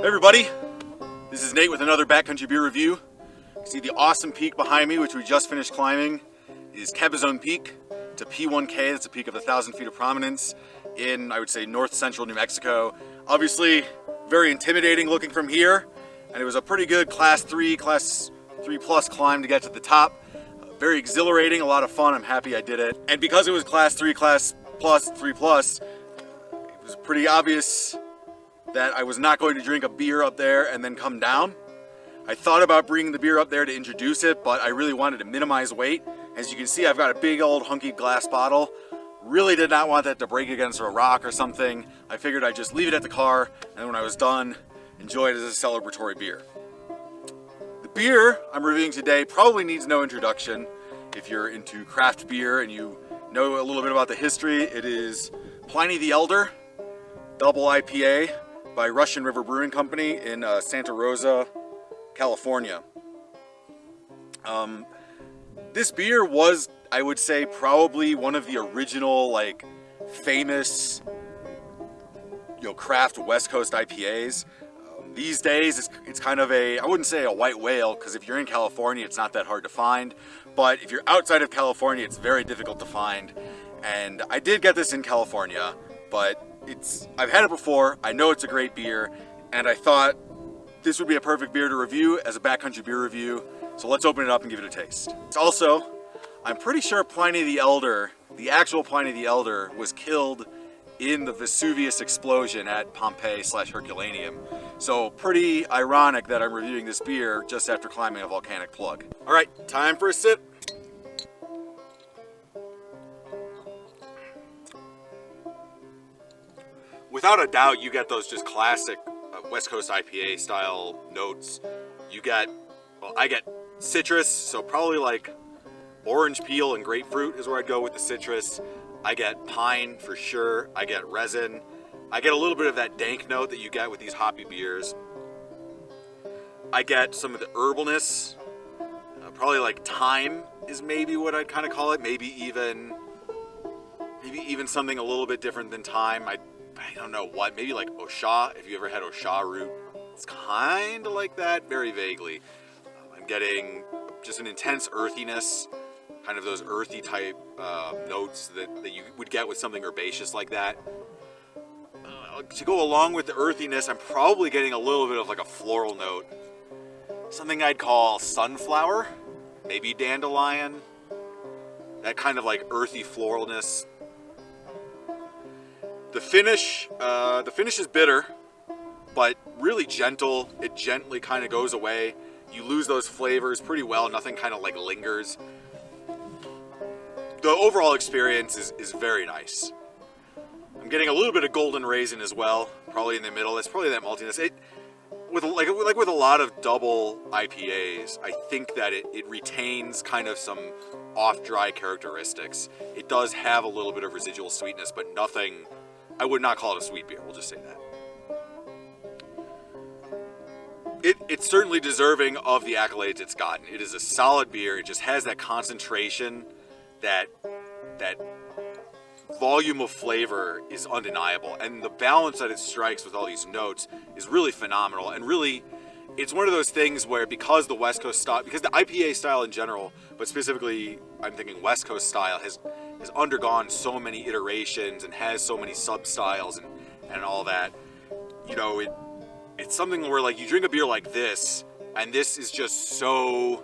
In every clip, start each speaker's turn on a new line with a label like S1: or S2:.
S1: Hey everybody, this is Nate with another Backcountry beer review. You see the awesome peak behind me, which we just finished climbing, is Cabazon Peak. It's a P1K, that's a peak of 1,000 feet of prominence in, I would say, north central New Mexico. Obviously, very intimidating looking from here, and it was a pretty good class 3 plus climb to get to the top. Very exhilarating, a lot of fun, I'm happy I did it. And because it was class 3 plus, it was pretty obvious that I was not going to drink a beer up there and then come down. I thought about bringing the beer up there to introduce it, but I really wanted to minimize weight. As you can see, I've got a big old hunky glass bottle. Really did not want that to break against a rock or something. I figured I'd just leave it at the car, and when I was done, enjoy it as a celebratory beer. The beer I'm reviewing today probably needs no introduction. If you're into craft beer and you know a little bit about the history, it is Pliny the Elder, Double IPA by Russian River Brewing Company in Santa Rosa, California. This beer was, I would say, probably one of the original, famous, craft West Coast IPAs. These days, it's kind of I wouldn't say a white whale, because if you're in California, it's not that hard to find. But if you're outside of California, it's very difficult to find. And I did get this in California, but I've had it before, I know it's a great beer, and I thought this would be a perfect beer to review as a backcountry beer review. So let's open it up and give it a taste. Also, I'm pretty sure Pliny the Elder, the actual Pliny the Elder, was killed in the Vesuvius explosion at Pompeii/Herculaneum. So pretty ironic that I'm reviewing this beer just after climbing a volcanic plug. All right, time for a sip. Without a doubt, you get those just classic West Coast IPA style notes. I get citrus, so probably like orange peel and grapefruit is where I'd go with the citrus. I get pine for sure. I get resin. I get a little bit of that dank note that you get with these hoppy beers. I get some of the herbalness. Probably like thyme is maybe what I'd kind of call it. Maybe even something a little bit different than thyme. I don't know what. Maybe like Osha. If you ever had Osha root, it's kind of like that, very vaguely. I'm getting just an intense earthiness, kind of those earthy type notes that you would get with something herbaceous like that. To go along with the earthiness, I'm probably getting a little bit of like a floral note. Something I'd call sunflower, maybe dandelion. That kind of like earthy floralness. The finish is bitter, but really gentle. It gently kind of goes away. You lose those flavors pretty well. Nothing kind of like lingers. The overall experience is very nice. I'm getting a little bit of golden raisin as well, probably in the middle. That's probably that maltiness. With a lot of double IPAs, I think that it retains kind of some off-dry characteristics. It does have a little bit of residual sweetness, but nothing. I would not call it a sweet beer. We'll just say that. It's certainly deserving of the accolades it's gotten. It is a solid beer. It just has that concentration, that volume of flavor is undeniable, and the balance that it strikes with all these notes is really phenomenal. And really, it's one of those things where because the West Coast style, because the IPA style in general, but specifically I'm thinking West Coast style, has undergone so many iterations and has so many sub-styles and all that, it's something where like you drink a beer like this, and this is just so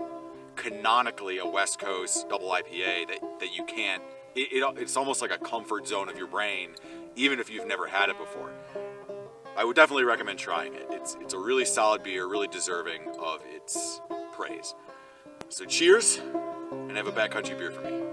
S1: canonically a West Coast double IPA that you can't, it's almost like a comfort zone of your brain, even if you've never had it before. I would definitely recommend trying it. It's a really solid beer, really deserving of its praise. So cheers, and have a backcountry beer for me.